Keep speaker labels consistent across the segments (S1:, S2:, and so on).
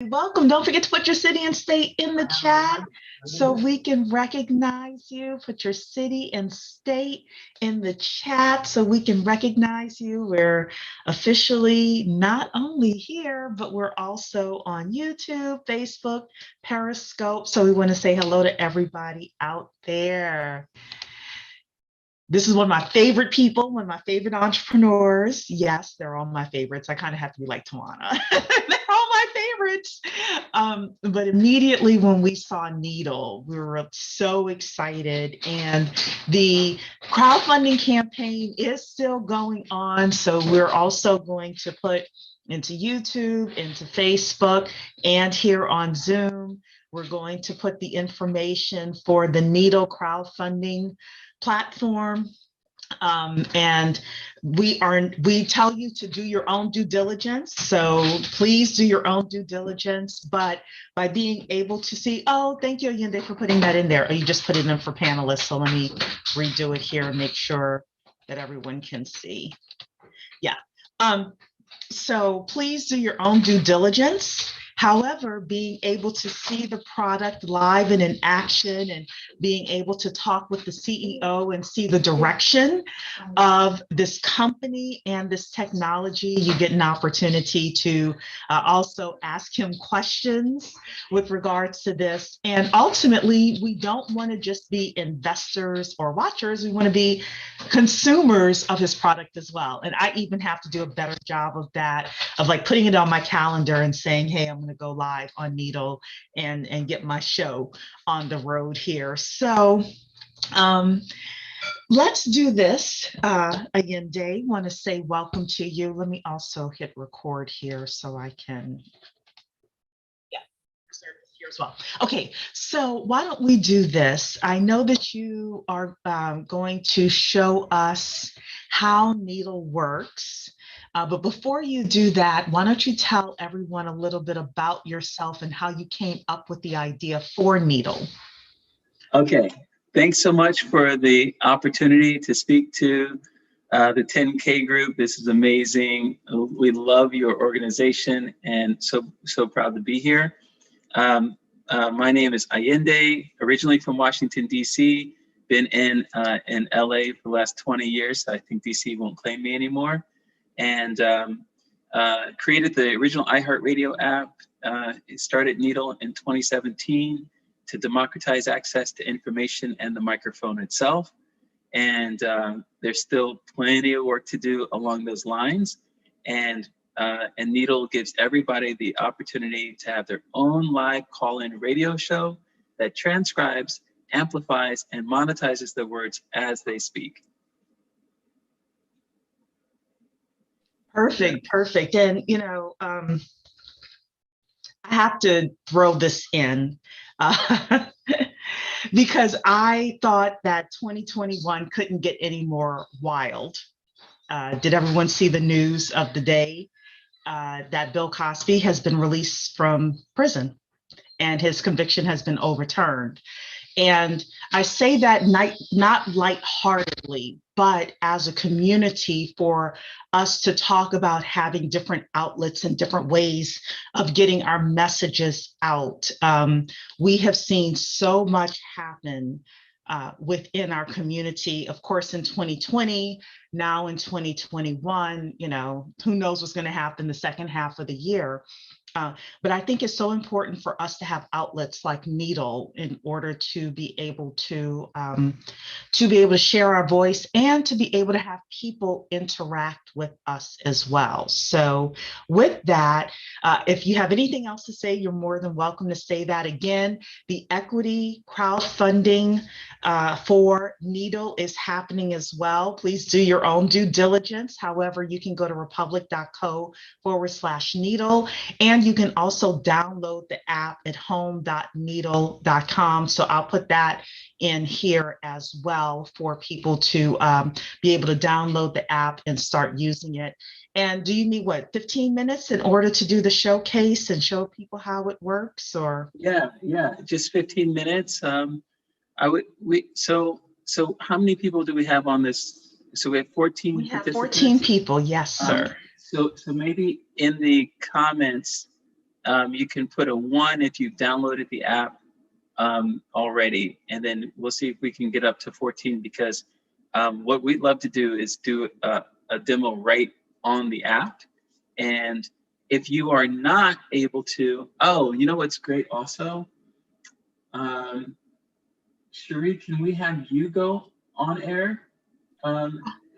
S1: Welcome. Don't forget to put your city and state in the chat so we can recognize you. Put your city and state in the chat so we can recognize you. We're officially not only here, but we're also on YouTube, Facebook, Periscope. So we want to say hello to everybody out there. This is one of my favorite people, one of my favorite entrepreneurs. Yes, they're all my favorites. I kind of have to be like Tawana. They're all my favorites. But immediately when we saw Nedl, we were so excited. And the crowdfunding campaign is still going on. So we're also going to put into YouTube, into Facebook, and here on Zoom, we're going to put the information for the Nedl crowdfunding platform. And we tell you to do your own due diligence. So please do your own due diligence, but by being able to see, oh, thank you, Ayende, for putting that in there. Or you just put it in for panelists. So let me redo it here and make sure that everyone can see. Yeah. So please do your own due diligence. However, being able to see the product live and in action and being able to talk with the CEO and see the direction of this company and this technology, you get an opportunity to also ask him questions with regards to this. And ultimately, we don't want to just be investors or watchers. We want to be consumers of his product as well. And I even have to do a better job of that, of like putting it on my calendar and saying, hey, I'm going to go live on Nedl and get my show on the road here. So let's do this. Again, Day, want to say welcome to you. Let me also hit record here so I can here as well. Okay, so why don't we do this? I know that you are going to show us how Nedl works. But before you do that, why don't you tell everyone a little bit about yourself and how you came up with the idea for Nedl?
S2: Okay, thanks so much for the opportunity to speak to the 10K group. This is amazing. We love your organization and so proud to be here. My name is Ayende, originally from Washington, D.C., been in LA for the last 20 years. So I think DC won't claim me anymore. And created the original iHeartRadio app. It started Nedl in 2017 to democratize access to information and the microphone itself. And there's still plenty of work to do along those lines. And Nedl gives everybody the opportunity to have their own live call-in radio show that transcribes, amplifies, and monetizes their words as they speak.
S1: Perfect, perfect. And, you know, I have to throw this in because I thought that 2021 couldn't get any more wild. Did everyone see the news of the day that Bill Cosby has been released from prison and his conviction has been overturned? And I say that not lightheartedly, but as a community for us to talk about having different outlets and different ways of getting our messages out. We have seen so much happen within our community, of course, in 2020, now in 2021, you know, who knows what's going to happen the second half of the year. But I think it's so important for us to have outlets like Nedl in order to be able to share our voice and to be able to have people interact with us as well. So with that, if you have anything else to say, you're more than welcome to say that. Again, the equity crowdfunding for Nedl is happening as well. Please do your own due diligence. However, you can go to republic.co/Nedl, and you can also download the app at home.nedl.com. So I'll put that in here as well for people to be able to download the app and start using it. And do you need 15 minutes in order to do the showcase and show people how it works? Or
S2: yeah, just 15 minutes. So how many people do we have on this? So we have 14.
S1: We have 14 people. Yes, sir.
S2: So maybe in the comments, you can put a 1 if you've downloaded the app already, and then we'll see if we can get up to 14, because what we'd love to do is do a demo right on the app. And if you are not able to, oh, you know what's great also? Cherie, can we have you go on air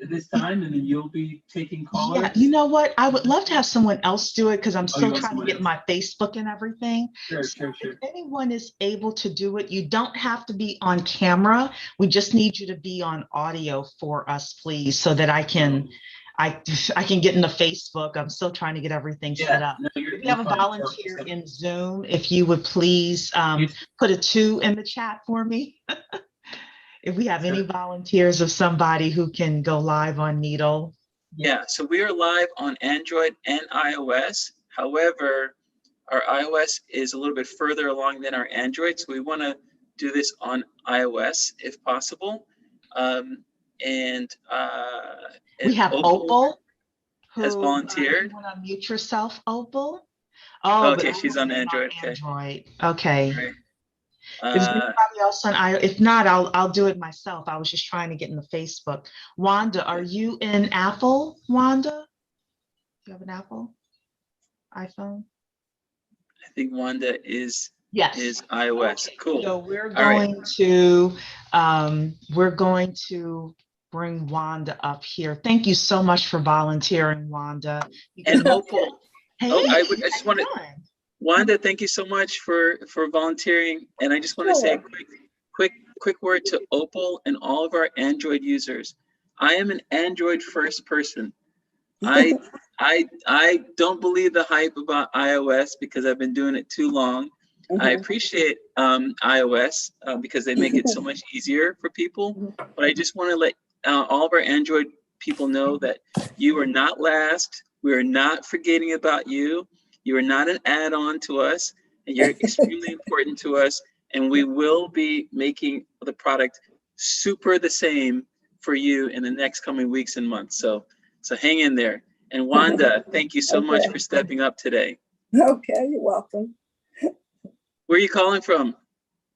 S2: this time, and then you'll be taking callers?
S1: Yeah, you know what? I would love to have someone else do it, because I'm
S2: Oh, you
S1: still
S2: want
S1: trying to
S2: someone
S1: get
S2: else?
S1: my Facebook and everything.
S2: Sure,
S1: So
S2: sure, sure.
S1: if anyone is able to do it, you don't have to be on camera. We just need you to be on audio for us, please, so that I can get into Facebook. I'm still trying to get everything set
S2: Yeah,
S1: up.
S2: no,
S1: If you
S2: you're
S1: have a
S2: fine.
S1: volunteer in Zoom, if you would please put a 2 in the chat for me. If we have any volunteers of somebody who can go live on Needle.
S2: Yeah, so we are live on Android and iOS. However, our iOS is a little bit further along than our Android, so we want to do this on iOS if possible. And
S1: We have
S2: Opal
S1: Opal,
S2: has
S1: who, if
S2: volunteered.
S1: you want to unmute yourself, Opal.
S2: Oh,
S1: Oh, but
S2: okay, she's
S1: Opal's
S2: on
S1: not
S2: Android.
S1: on
S2: Okay,
S1: Android. Okay.
S2: all right.
S1: Is there anybody else on iOS? If not, I'll do it myself. I was just trying to get in the Facebook. Wanda, are you in Apple, Wanda? Do you have an Apple iPhone?
S2: I think Wanda is
S1: Yes.
S2: iOS.
S1: Okay.
S2: Cool.
S1: So
S2: All right.
S1: we're going to bring Wanda up here. Thank you so much for volunteering, Wanda.
S2: And Opal.
S1: Hey,
S2: Oh, I
S1: how
S2: just
S1: you
S2: want to,
S1: doing?
S2: Wanda, thank you so much for volunteering. And I just want to say a quick word to Opal and all of our Android users. I am an Android first person. I don't believe the hype about iOS because I've been doing it too long. I appreciate iOS because they make it so much easier for people. But I just want to let all of our Android people know that you are not last. We are not forgetting about you. You are not an add-on to us, and you're extremely important to us. And we will be making the product super the same for you in the next coming weeks and months. So hang in there. And Wanda, thank you so much for stepping up today.
S3: Okay, you're welcome.
S2: Where are you calling from?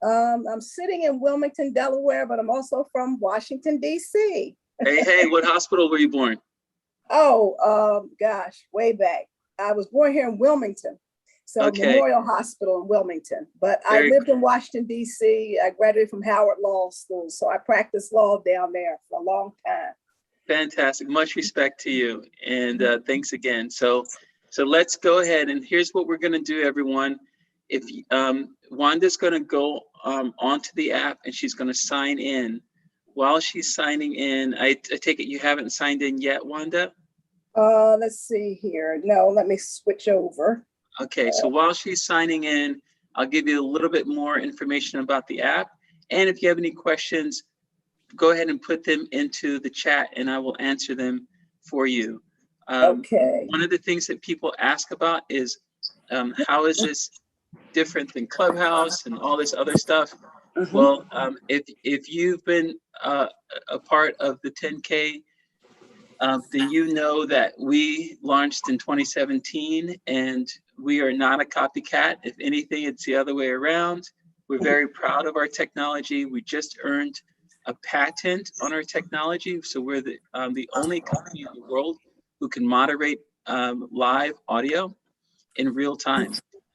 S3: I'm sitting in Wilmington, Delaware, but I'm also from Washington, D.C.
S2: Hey, what hospital were you born?
S3: Oh, gosh, way back. I was born here in Wilmington, so
S2: Okay.
S3: Memorial Hospital in Wilmington. But I lived in Washington, D.C. I graduated from Howard Law School, so I practiced law down there for a long time.
S2: Fantastic. Much respect to you. And thanks again. So let's go ahead. And here's what we're going to do, everyone. If Wanda's going to go onto the app and she's going to sign in. While she's signing in, I take it you haven't signed in yet, Wanda?
S3: Let's see here. No, let me switch over.
S2: Okay, so while she's signing in, I'll give you a little bit more information about the app. And if you have any questions, go ahead and put them into the chat and I will answer them for you.
S3: Okay.
S2: One of the things that people ask about is how is this different than Clubhouse and all this other stuff? Well, if you've been a part of the 10K, then you know that we launched in 2017 and we are not a copycat. If anything, it's the other way around. We're very proud of our technology. We just earned a patent on our technology. So we're the only company in the world who can moderate live audio in real time.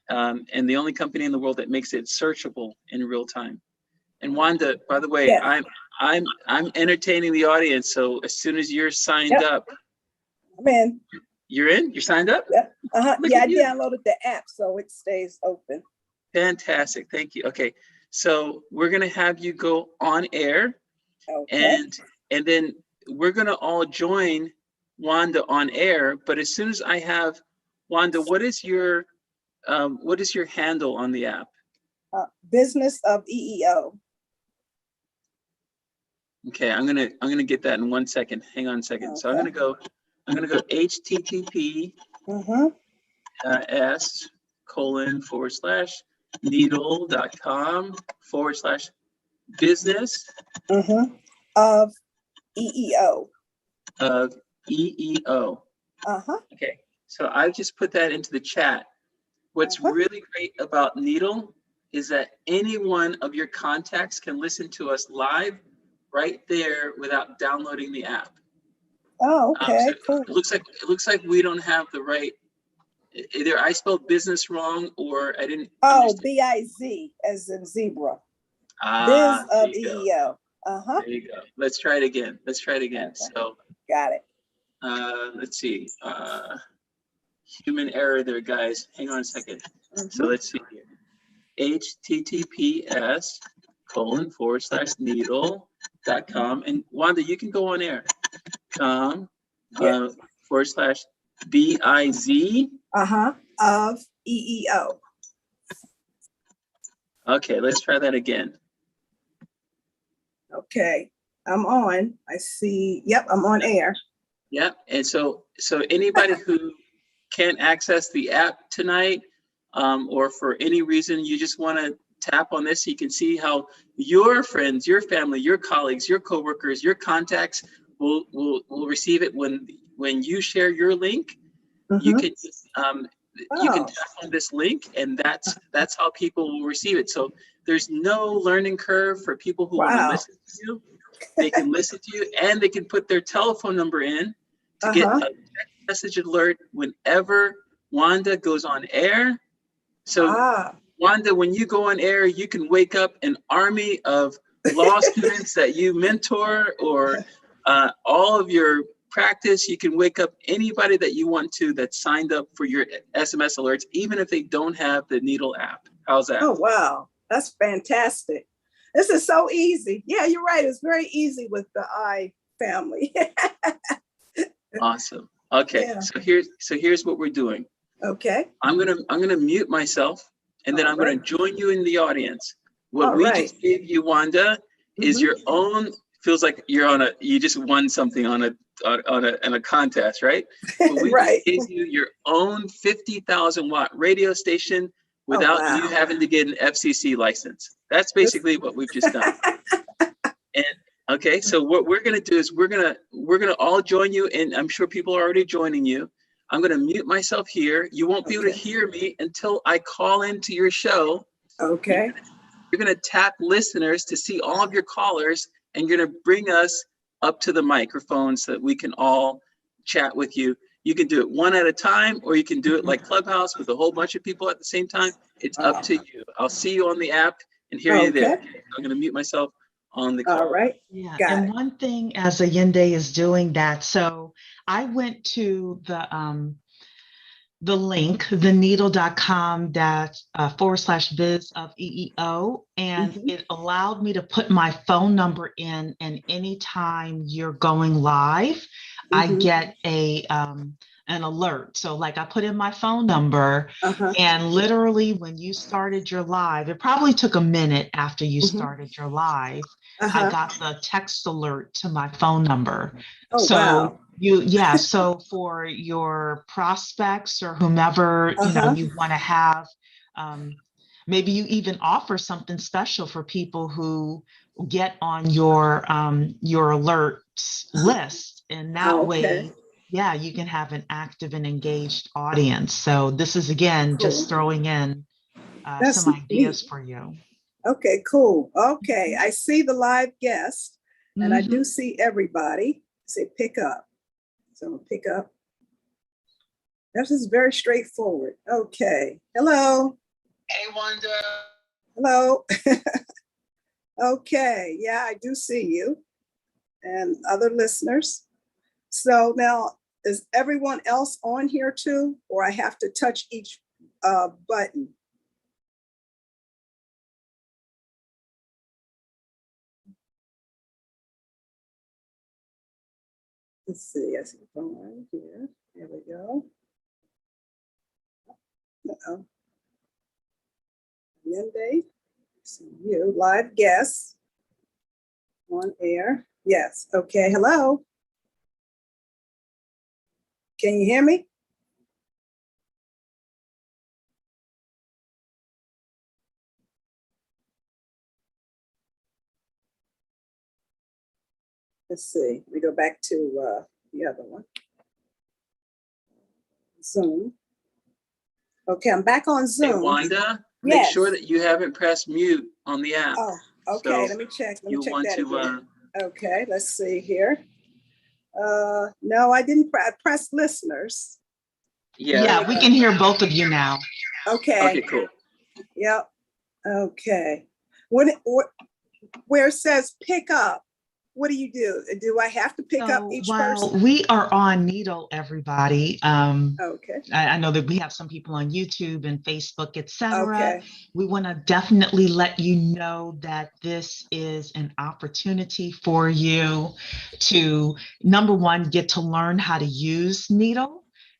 S2: And the only company in the world that makes it searchable in real time. And Wanda, by the way, I'm entertaining the audience. So as soon as you're signed up,
S3: I'm in.
S2: You're in? You're signed up?
S3: Yeah, I
S2: you.
S3: downloaded the app so it stays open.
S2: Fantastic. Thank you. Okay. So we're going to have you go on air.
S3: Okay.
S2: And then we're going to all join Wanda on air. But as soon as I have Wanda, what is your handle on the app?
S3: Business of EEO.
S2: Okay, I'm gonna get that in 1 second. Hang on a second. Okay. So I'm gonna go HTTP s://needle.com/business
S3: of EEO.
S2: Of EEO. Okay, so I've just put that into the chat. What's really great about Nedl is that any one of your contacts can listen to us live right there without downloading the app.
S3: Oh, okay, cool.
S2: It looks like we don't have the right. Either I spelled business wrong or I didn't.
S3: Oh, B-I-Z as in zebra.
S2: Ah,
S3: Biz of EEO.
S2: There you go. Let's try it again. Okay. So
S3: got it.
S2: let's see. Human error there, guys. Hang on a second. So let's see here. https://Nedl.com. And Wanda, you can go on air. /BIZ.
S3: Of EEO.
S2: Okay, let's try that again.
S3: Okay, I'm on. I see. Yep, I'm on air.
S2: Yep. And so anybody who can't access the app tonight, or for any reason you just want to tap on this, so you can see how your friends, your family, your colleagues, your coworkers, your contacts will receive it when you share your link. You can you can tap on this link, and that's how people will receive it. So there's no learning curve for people who want to listen to you. They can listen to you, and they can put their telephone number in to get a text message alert whenever Wanda goes on air. So Wanda, when you go on air, you can wake up an army of law students that you mentor, or all of your practice. You can wake up anybody that you want to that's signed up for your SMS alerts, even if they don't have the Nedl app. How's that?
S3: Oh, wow. That's fantastic. This is so easy. Yeah, you're right. It's very easy with the I family.
S2: Awesome. Okay. Yeah. So here's what we're doing.
S3: Okay.
S2: I'm gonna mute myself, and then I'm gonna join you in the audience. What we just gave you, Wanda, is your own. Feels like you just won something on a contest, right? But we just gave you your own 50,000 watt radio station without you having to get an FCC license. That's basically what we've just done. And okay, so what we're gonna do is we're gonna all join you, and I'm sure people are already joining you. I'm gonna mute myself here. You won't be able to hear me until I call into your show.
S3: Okay.
S2: You're gonna tap listeners to see all of your callers, and you're gonna bring us up to the microphone so that we can all chat with you. You can do it one at a time, or you can do it like Clubhouse with a whole bunch of people at the same time. It's up to you. I'll see you on the app and hear you there. Okay. I'm gonna mute myself on the call.
S3: All right.
S1: Yeah. And one thing as Ayende is doing that, so I went to the link, the Nedl.com /biz of EEO, and it allowed me to put my phone number in, and anytime you're going live, I get an alert. So like I put in my phone number, and literally when you started your live, it probably took a minute after you started your live, I got the text alert to my phone number.
S3: Oh,
S1: so
S3: wow.
S1: So for your prospects or whomever, you want to have, maybe you even offer something special for people who get on your alerts list, and that way, you can have an active and engaged audience. So this is, again, just throwing in some ideas for you.
S3: Okay, cool. Okay, I see the live guest, and I do see everybody. Say pick up. So I'm gonna pick up. This is very straightforward. Okay. Hello.
S4: Hey, Wanda.
S3: Hello. Okay. Yeah, I do see you and other listeners. So now, is everyone else on here too, or I have to touch each button? Let's see. I see the phone right here. There we go. Uh-oh. Monday. See you, live guests on air. Yes. Okay. Hello. Can you hear me? Let's see. We go back to the other one. Zoom. Okay, I'm back on
S2: Hey,
S3: Zoom.
S2: Wanda, make
S3: Yes.
S2: sure that you haven't pressed mute on the app.
S3: Oh, okay,
S2: So
S3: let me check. Let me
S2: you
S3: check
S2: want
S3: that
S2: to,
S3: again. Okay, let's see here. No, I didn't press listeners.
S1: Yeah, we can hear both of you now.
S3: Okay.
S2: Okay, cool.
S3: Yep. Okay. Where it says pick up, what do you do? Do I have to pick up each
S1: While
S3: person?
S1: we are on Nedl, everybody,
S3: Okay.
S1: I know that we have some people on YouTube and Facebook, etc.
S3: Okay.
S1: We want to definitely let you know that this is an opportunity for you to, number one, get to learn how to use Nedl.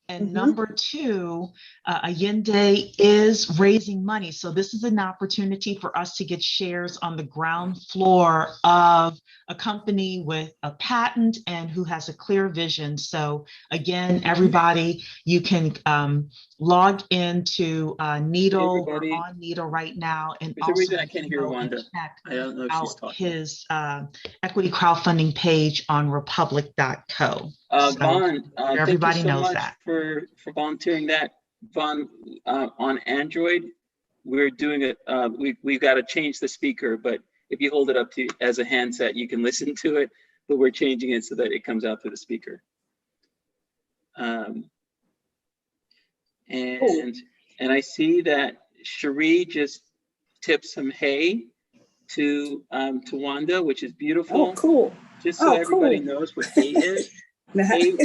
S1: And number two, Allende is raising money. So this is an opportunity for us to get shares on the ground floor of a company with a patent and who has a clear vision. So again, everybody, you can log into Nedl. We're on Nedl right now. And
S2: For some
S1: also
S2: reason, I
S1: you
S2: can't
S1: can
S2: hear
S1: go and
S2: Wanda.
S1: check
S2: I don't know if she's
S1: out
S2: talking.
S1: his equity crowdfunding page on republic.co.
S2: Vaughn, thank you
S1: everybody
S2: so
S1: knows
S2: much
S1: that.
S2: for volunteering that. Vaughn, on Android, we're doing it. We've got to change the speaker, but if you hold it up to as a handset, you can listen to it. But we're changing it so that it comes out through the speaker. And I see that Cherie just tipped some hay to Wanda, which is beautiful.
S3: Oh, cool.
S2: Just so everybody knows what hay is. Hay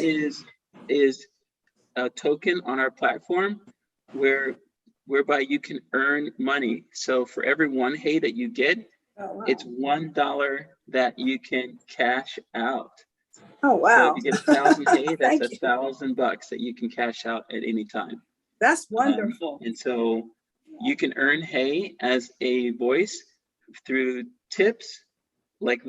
S2: is a token on our platform whereby you can earn money. So for every one hay that you get, it's $1 that you can cash out.
S3: Oh, wow.
S2: So if you get 1,000 hay, that's $1,000 that you can cash out at any time.
S3: That's wonderful.
S2: And so you can earn hay as a voice through tips, like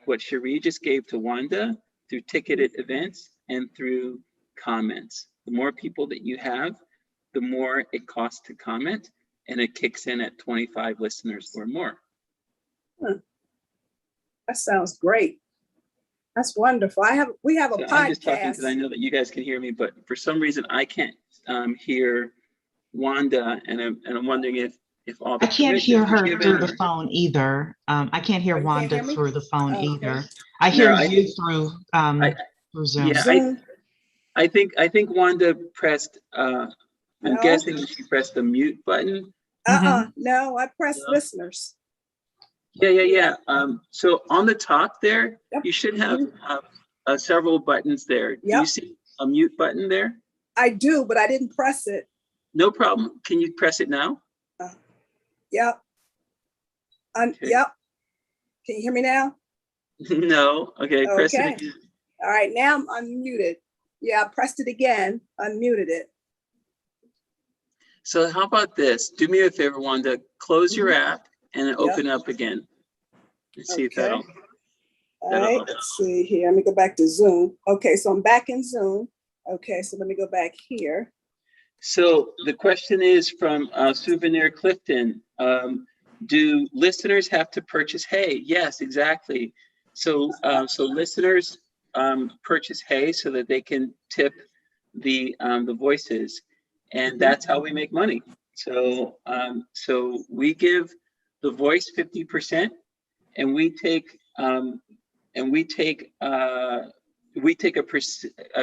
S2: what Cherie just gave to Wanda, through ticketed events and through comments. The more people that you have, the more it costs to comment, and it kicks in at 25 listeners or more.
S3: That sounds great. That's wonderful. We have a podcast.
S2: I'm just talking because I know that you guys can hear me, but for some reason I can't hear Wanda, and I'm wondering if all the
S1: I can't hear her
S2: given,
S1: through the phone either. I can't hear Wanda through the phone either. I hear you through Zoom.
S2: Yeah, I think Wanda pressed. I'm guessing she pressed the mute button.
S3: No, I pressed listeners.
S2: Yeah. So on the top there, you should have several buttons there. Do you see a mute button there?
S3: I do, but I didn't press it.
S2: No problem. Can you press it now?
S3: Yep. Yep. Can you hear me now?
S2: No. Okay. Press it again.
S3: All right. Now I'm unmuted. Yeah, I pressed it again. Unmuted it.
S2: So how about this? Do me a favor, Wanda. Close your app and then open up again. Let's see if that'll.
S3: All right. Let's see here. Let me go back to Zoom. Okay. So I'm back in Zoom. Okay. So let me go back here.
S2: So the question is from Souvenir Clifton. Do listeners have to purchase hay? Yes, exactly. So listeners purchase hay so that they can tip the voices, and that's how we make money. So we give the voice 50%, and we take a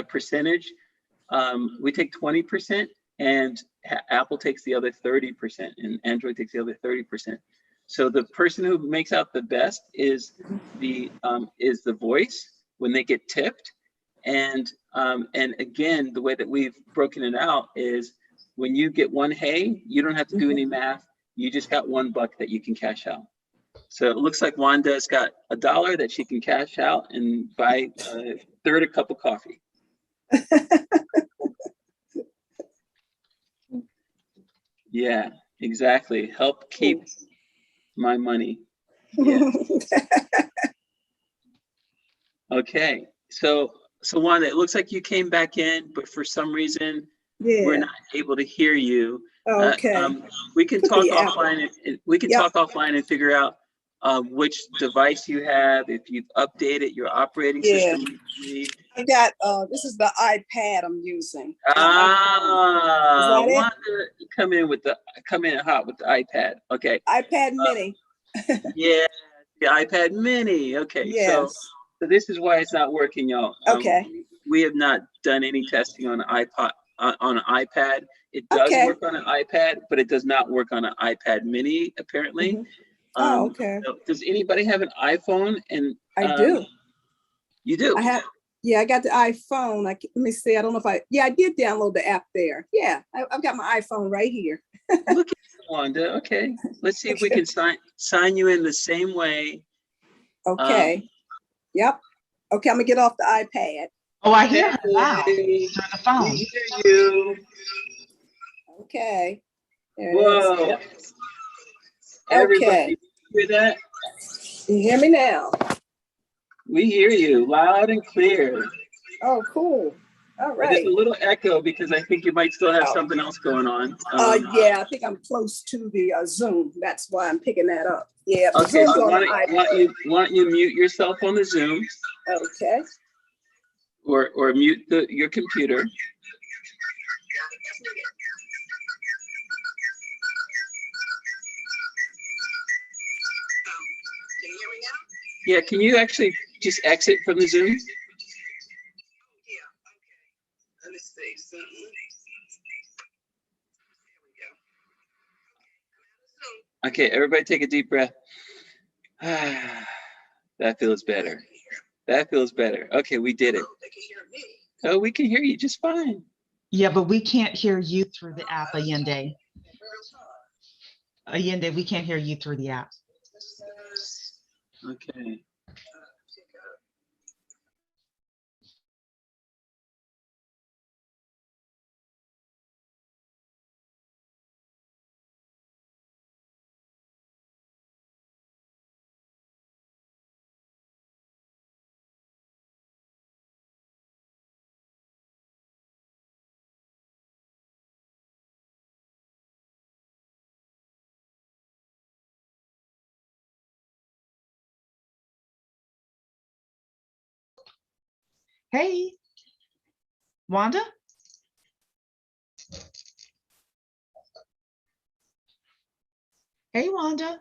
S2: percentage. We take 20%, and Apple takes the other 30%, and Android takes the other 30%. So the person who makes out the best is the voice when they get tipped, and again, the way that we've broken it out is when you get one hay, you don't have to do any math. You just got $1 that you can cash out. So it looks like Wanda's got $1 that she can cash out and buy a third a cup of coffee. Yeah, exactly. Help keep my money. Yeah. Okay. So Wanda, it looks like you came back in, but for some reason we're not able to hear you.
S3: Okay.
S2: We can talk offline. We can talk offline and figure out which device you have, if you've updated your operating
S3: Yeah.
S2: system recently.
S3: I got, this is the iPad I'm using. Is
S2: Ah,
S3: that it?
S2: Wanda, come in hot with the iPad. Okay.
S3: iPad mini.
S2: Yeah, the iPad mini. Okay,
S3: Yes.
S2: so this is why it's not working, y'all.
S3: Okay.
S2: We have not done any testing on an on an iPad. It does
S3: Okay.
S2: work on an iPad, but it does not work on an iPad mini, apparently.
S3: Mhm. Oh, okay.
S2: So does anybody have an iPhone? And
S3: I do.
S2: You do?
S3: I have, yeah, I got the iPhone. Let me see. I don't know if I did download the app there. Yeah, I've got my iPhone right here.
S2: Look at you, Wanda. Okay, let's see if we can sign you in the same way.
S3: Okay. Yep. Okay, I'm gonna get off the iPad.
S1: Oh, I hear her now
S2: Hey,
S1: through the phone.
S2: we hear you.
S3: Okay. There it
S2: Whoa.
S3: is.
S2: Everybody,
S3: Okay.
S2: hear that?
S3: You hear me now?
S2: We hear you loud and clear.
S3: Oh, cool. All
S2: But there's
S3: right.
S2: a little echo because I think you might still have something else going on.
S3: Yeah, I think I'm close to the Zoom. That's why I'm picking that up. Yeah, the
S2: Okay,
S3: Zoom's
S2: so
S3: on
S2: why
S3: the
S2: don't you mute yourself on the Zoom,
S3: Okay.
S2: or mute your computer.
S3: Can you hear me now?
S2: Yeah, can you actually just exit from the Zoom?
S3: Yeah. Okay. Let me see something. There we go.
S2: Okay, everybody take a deep breath. That feels better. That feels better. Okay, we did it.
S3: They can hear me.
S2: Oh, we can hear you just fine.
S1: Yeah, but we can't hear you through the app, Allende. Allende, we can't hear you through the app.
S2: Okay.
S1: Hey, Wanda? Hey, Wanda.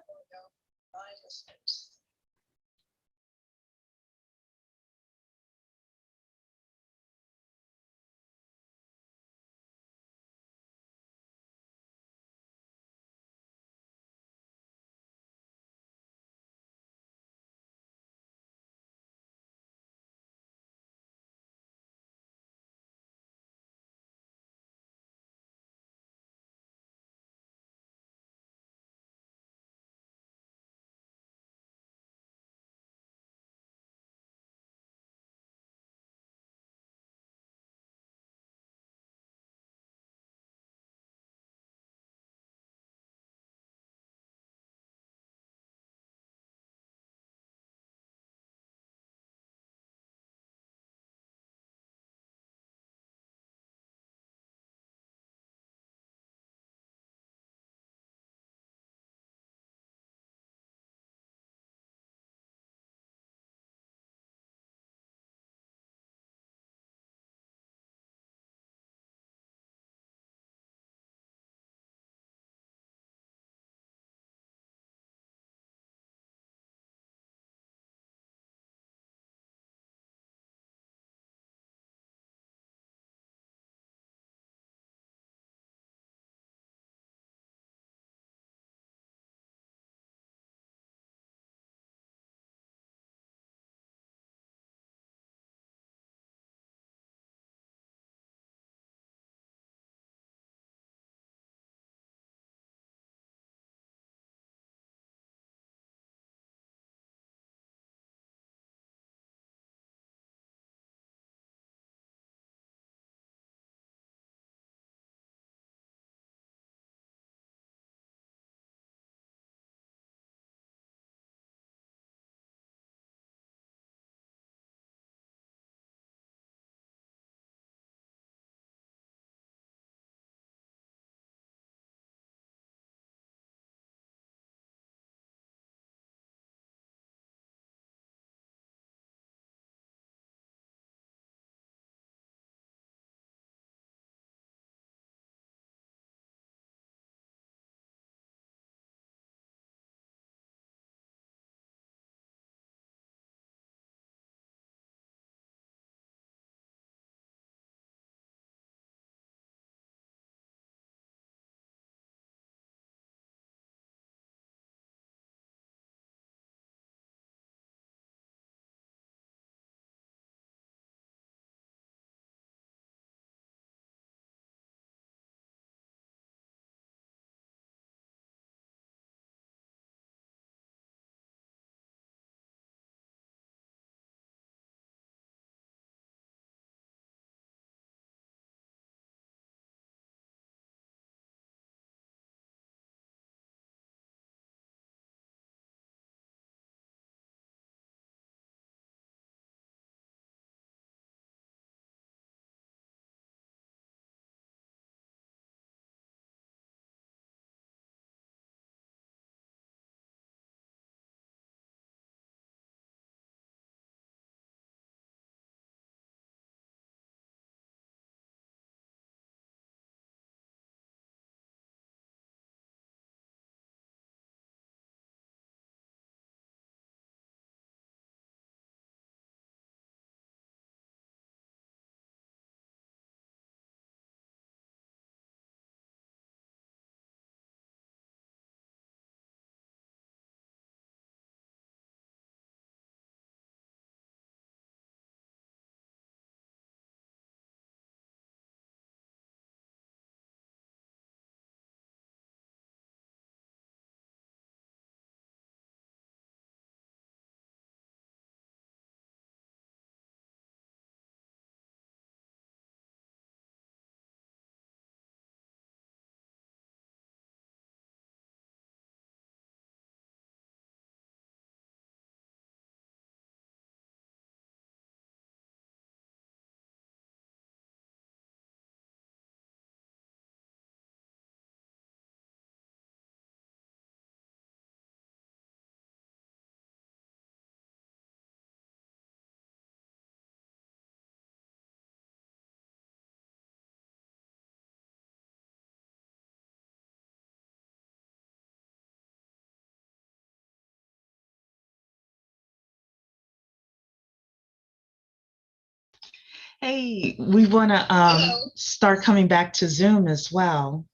S1: Hey, we want to start coming back to Zoom as well.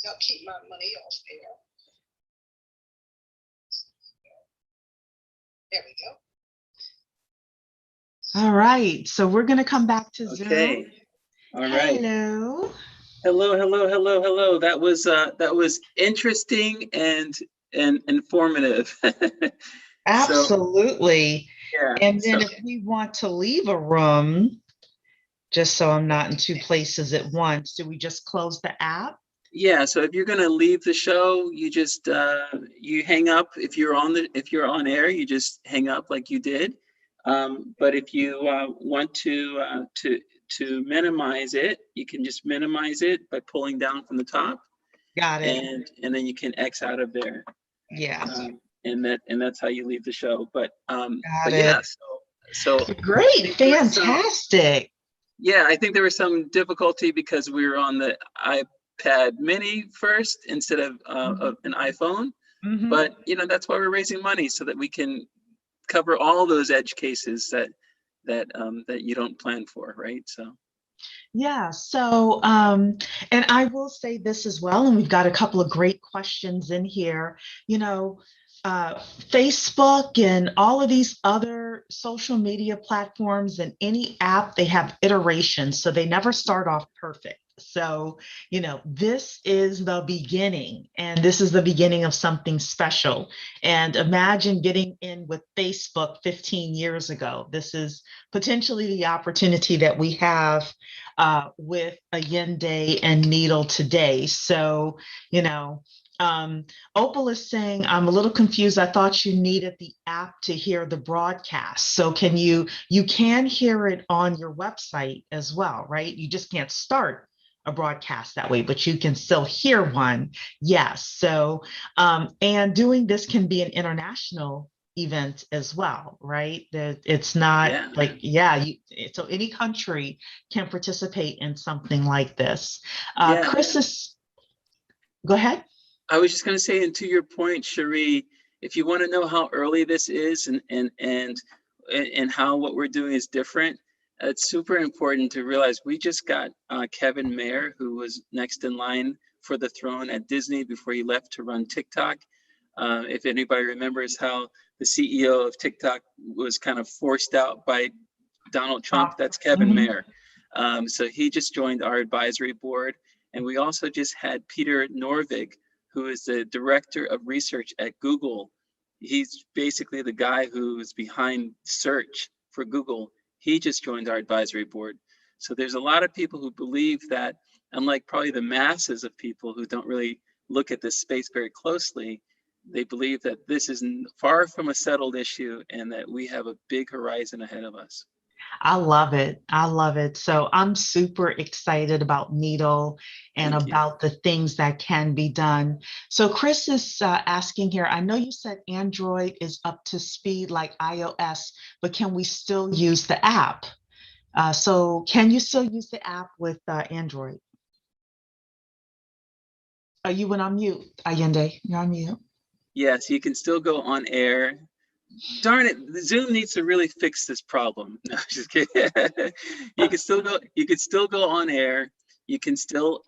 S4: I'll keep my money off there. There we go.
S1: All right, so we're going to come back to Zoom.
S2: Okay. All right.
S1: Hello.
S2: Hello, hello, hello, hello. That was interesting and informative.
S1: Absolutely.
S2: Yeah.
S1: And then if we want to leave a room, just so I'm not in two places at once, do we just close the app?
S2: Yeah, so if you're going to leave the show, you just you hang up. If you're on air, you just hang up like you did. But if you want to minimize it, you can just minimize it by pulling down from the top.
S1: Got it.
S2: And then you can X out of there.
S1: Yeah.
S2: And that's how you leave the show. But
S1: Got
S2: yeah,
S1: it.
S2: so
S1: Great, fantastic.
S2: Yeah, I think there was some difficulty because we were on the iPad Mini first instead of an iPhone.
S1: Mhm.
S2: But that's why we're raising money, so that we can cover all those edge cases that you don't plan for, right? So.
S1: Yeah, so and I will say this as well, and we've got a couple of great questions in here. Facebook and all of these other social media platforms and any app, they have iterations, so they never start off perfect. So, this is the beginning, and this is the beginning of something special. And imagine getting in with Facebook 15 years ago. This is potentially the opportunity that we have with Allende and Nedl today. So, Opal is saying, I'm a little confused. I thought you needed the app to hear the broadcast. So you can hear it on your website as well, right? You just can't start a broadcast that way, but you can still hear one. Yes. So, and doing this can be an international event as well, right? That it's not so any country can participate in something like this. Chris is, go ahead.
S2: I was just going to say, and to your point, Cherie, if you want to know how early this is and how what we're doing is different, it's super important to realize we just got Kevin Mayer, who was next in line for the throne at Disney before he left to run TikTok. If anybody remembers how the CEO of TikTok was kind of forced out by Donald Trump, that's Kevin Mayer. So he just joined our advisory board. And we also just had Peter Norvig, who is the director of research at Google. He's basically the guy who's behind search for Google. He just joined our advisory board. So there's a lot of people who believe that, unlike probably the masses of people who don't really look at this space very closely, they believe that this is far from a settled issue and that we have a big horizon ahead of us.
S1: I love it. I love it. So I'm super excited about Nedl and about the things that can be done. So Chris is asking here, I know you said Android is up to speed like iOS, but can we still use the app? So can you still use the app with Android? You went on mute, Allende. You're on mute.
S2: Yes, you can still go on air. Darn it, Zoom needs to really fix this problem. No, just kidding. You can still go on air. You can still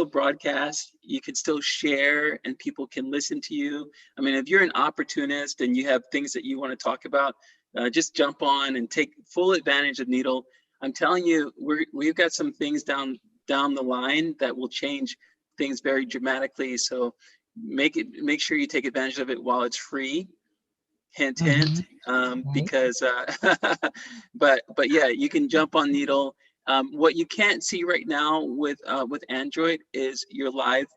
S2: broadcast. You can still share, and people can listen to you. I mean, if you're an opportunist and you have things that you want to talk about, just jump on and take full advantage of Nedl. I'm telling you, we've got some things down the line that will change things very dramatically. So make sure you take advantage of it while it's free. Hint, hint. Because but yeah, you can jump on Nedl. What you can't see right now with Android is your live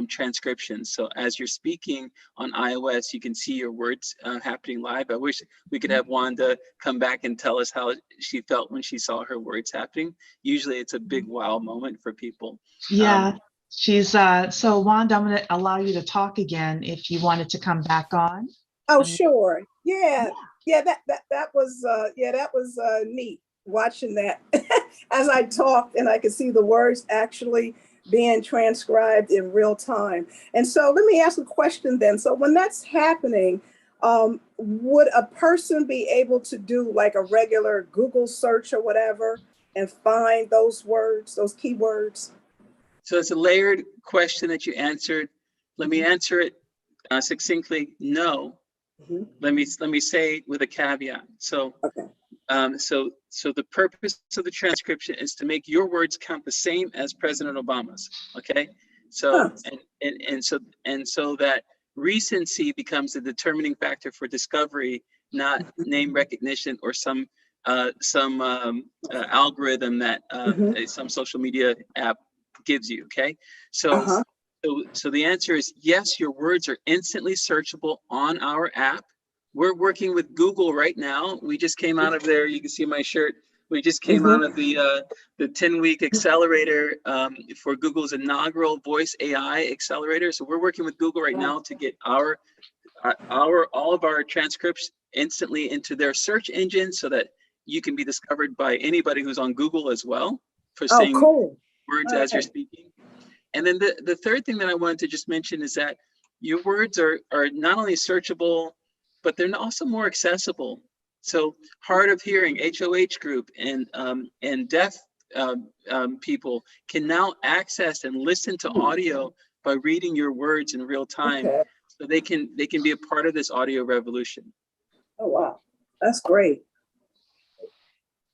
S2: transcriptions. So as you're speaking on iOS, you can see your words happening live. I wish we could have Wanda come back and tell us how she felt when she saw her words happening. Usually it's a big wow moment for people.
S1: Yeah, she's so Wanda, I'm going to allow you to talk again if you wanted to come back on.
S3: Oh, sure. Yeah. That was neat watching that as I talked, and I could see the words actually being transcribed in real time. And so let me ask a question then. So when that's happening, Would a person be able to do like a regular Google search or whatever and find those words, those keywords?
S2: So it's a layered question that you answered. Let me answer it succinctly. No.
S3: Mhm.
S2: Let me say with a caveat. So
S3: Okay.
S2: So the purpose of the transcription is to make your words count the same as President Obama's. Okay. So
S3: Huh.
S2: and so that recency becomes the determining factor for discovery, not name recognition or some algorithm that
S3: Mhm.
S2: some social media app gives you. Okay. So
S3: Uh-huh.
S2: so the answer is yes, your words are instantly searchable on our app. We're working with Google right now. We just came out of there. You can see my shirt. We just came out of
S3: Mhm.
S2: the 10-week accelerator for Google's inaugural Voice AI accelerator. So we're working with Google right now to get our all of our transcripts instantly into their search engine so that you can be discovered by anybody who's on Google as well for
S3: Oh,
S2: saying
S3: cool.
S2: words
S3: All
S2: as you're
S3: right.
S2: speaking. And then the third thing that I wanted to just mention is that your words are not only searchable, but they're also more accessible. So hard of hearing, HOH group, and deaf people can now access and listen to audio by reading your words in real time.
S3: Okay.
S2: So they can be a part of this audio revolution.
S3: Oh, wow. That's great.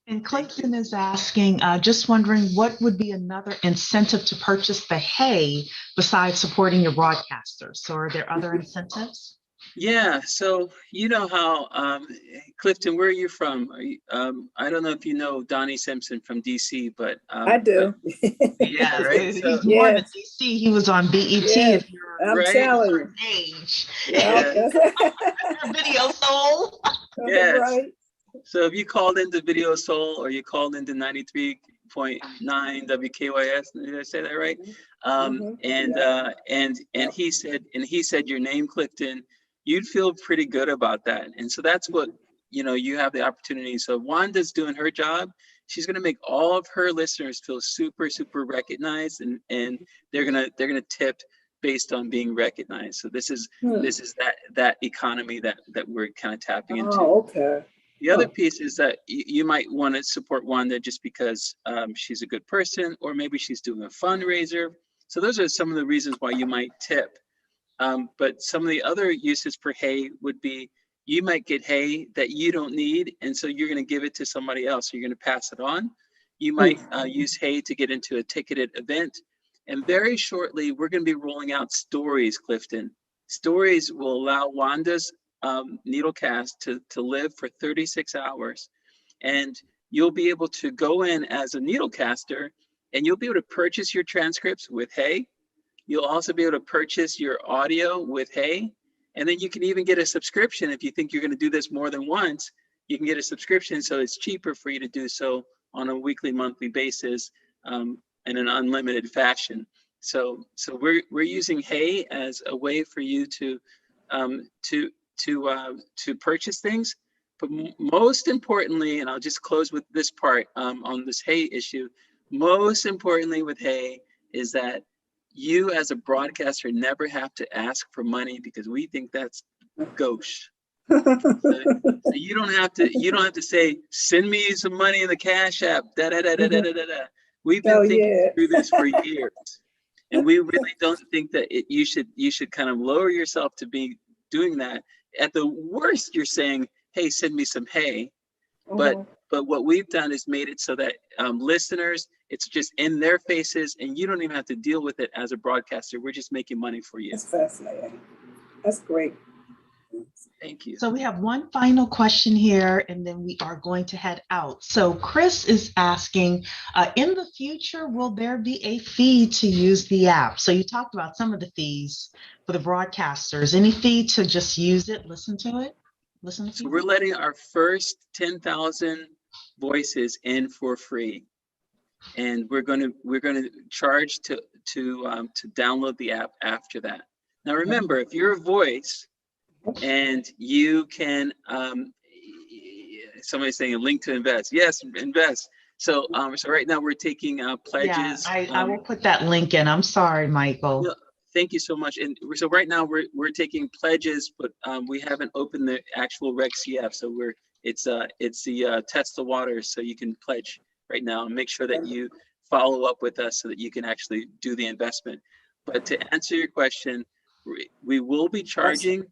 S1: And Clinton is asking, just wondering what would be another incentive to purchase the hay besides supporting your broadcasters? So are there other incentives?
S2: Yeah, so you know how Clifton, where are you from? Are you, I don't know if you know Donnie Simpson from DC, but
S3: I do.
S2: yeah,
S1: Yes,
S2: right. So
S1: he's more than
S3: Yes.
S1: DC. He was on BET
S3: Yes.
S1: if you're
S3: I'm
S2: right,
S3: telling
S1: a
S3: you.
S1: certain age.
S3: Yeah.
S2: yeah,
S1: Your video soul.
S2: yes.
S3: Right.
S2: So if you called into Video Soul or you called into 93.9 WKYS, did I say that right?
S3: Mm-hmm. Yep.
S2: And
S3: Yep.
S2: he said your name, Clifton, you'd feel pretty good about that. And so that's what, you have the opportunity. So Wanda's doing her job. She's going to make all of her listeners feel super, super recognized, and they're gonna tip based on being recognized. So this is
S3: Hmm.
S2: that economy that we're kind of tapping into.
S3: Oh, okay.
S2: The other piece is that you might want to support Wanda just because she's a good person, or maybe she's doing a fundraiser. So those are some of the reasons why you might tip. But some of the other uses for hay would be you might get hay that you don't need, and so you're going to give it to somebody else. So you're going to pass it on. You might use hay to get into a ticketed event. And very shortly, we're going to be rolling out stories, Clifton. Stories will allow Wanda's Needlecast to live for 36 hours. And you'll be able to go in as a Needlecaster, and you'll be able to purchase your transcripts with hay. You'll also be able to purchase your audio with hay. And then you can even get a subscription if you think you're going to do this more than once. You can get a subscription so it's cheaper for you to do so on a weekly, monthly basis in an unlimited fashion. So we're using hay as a way for you to purchase things. But most importantly, and I'll just close with this part on this hay issue. Most importantly with hay is that you as a broadcaster never have to ask for money because we think that's gauche. So you don't have to say, send me some money in the Cash App. Da, da, da, da, da, da, da. We've been
S3: Oh,
S2: thinking
S3: yeah.
S2: through this for years. And we really don't think that you should kind of lower yourself to be doing that. At the worst, you're saying, hey, send me some hay. But what we've done is made it so that listeners, it's just in their faces, and you don't even have to deal with it as a broadcaster. We're just making money for you.
S3: That's fascinating. That's great.
S2: Thank you.
S1: So we have one final question here, and then we are going to head out. So Chris is asking, in the future, will there be a fee to use the app? So you talked about some of the fees for the broadcasters. Any fee to just use it, listen to it? Listen to
S2: So
S1: people?
S2: we're letting our first 10,000 voices in for free, and we're going to charge to download the app after that. Now remember, if you're a voice and you can, somebody's saying a link to invest. Yes, invest. So so right now we're taking pledges.
S1: Yeah, I will put that link in. I'm sorry, Michael.
S2: thank you so much. And so right now we're taking pledges, but we haven't opened the actual Reg CF. So it's the test the waters, so you can pledge right now and make sure that you follow up with us so that you can actually do the investment. But to answer your question, we will be charging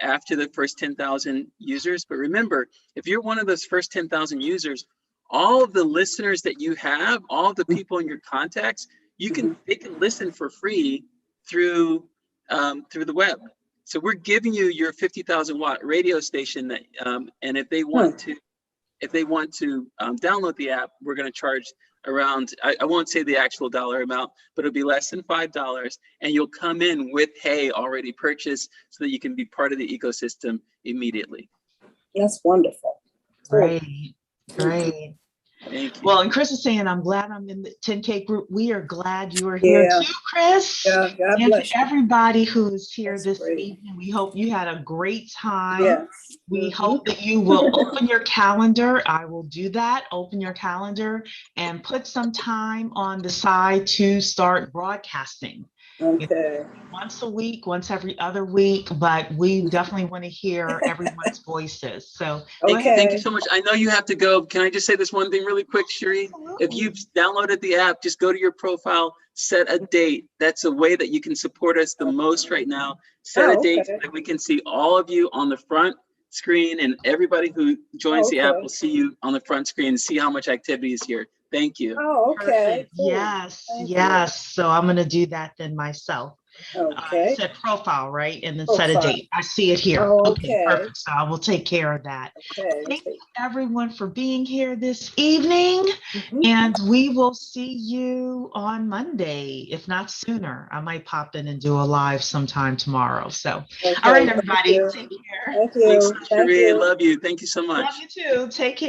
S2: after the first 10,000 users. But remember, if you're one of those first 10,000 users, all of the listeners that you have, all of the people in your contacts, they can listen for free through the web. So we're giving you your 50,000 watt radio station that, and if they want to download the app, we're going to charge around, I won't say the actual dollar amount, but it'll be less than $5, and you'll come in with hay already purchased so that you can be part of the ecosystem immediately.
S3: That's wonderful.
S1: Great, great.
S2: Thank you.
S1: Well, and Chris is saying, I'm glad I'm in the 10K group. We are glad you are here too, Chris.
S3: Yeah, God
S1: and
S3: bless
S1: to
S3: you.
S1: everybody who's here
S3: That's
S1: this
S3: great.
S1: evening, we hope you had a great time.
S3: Yes.
S1: We hope that you will open your calendar. I will do that. Open your calendar and put some time on the side to start broadcasting.
S3: Okay.
S1: Once a week, once every other week, but we definitely want to hear everyone's voices. So
S2: Thank you so much. I know you have to go. Can I just say this one thing really quick, Sheree? If you've downloaded the app, just go to your profile, set a date. That's a way that you can support us the most right now. Set a date so that we can see all of you on the front screen, and everybody who joins the app will see you on the front screen and see how much activity is here. Thank you.
S3: Oh, okay.
S1: Perfect.
S3: Cool.
S1: Yes,
S3: Thank
S1: yes. So I'm going to do that then myself.
S3: Okay.
S1: Set profile, right? And then
S3: Profile.
S1: set a date. I see it here.
S3: Oh,
S1: Okay, perfect. So I will take care of that.
S3: Okay.
S1: Thank you everyone for being here this evening. And we will see you on Monday, if not sooner. I might pop in and do a live sometime tomorrow. So, all right, everybody, take care.
S3: Thank you.
S2: Thanks, Sheree. I love you. Thank you so much.
S1: Love you too. Take care.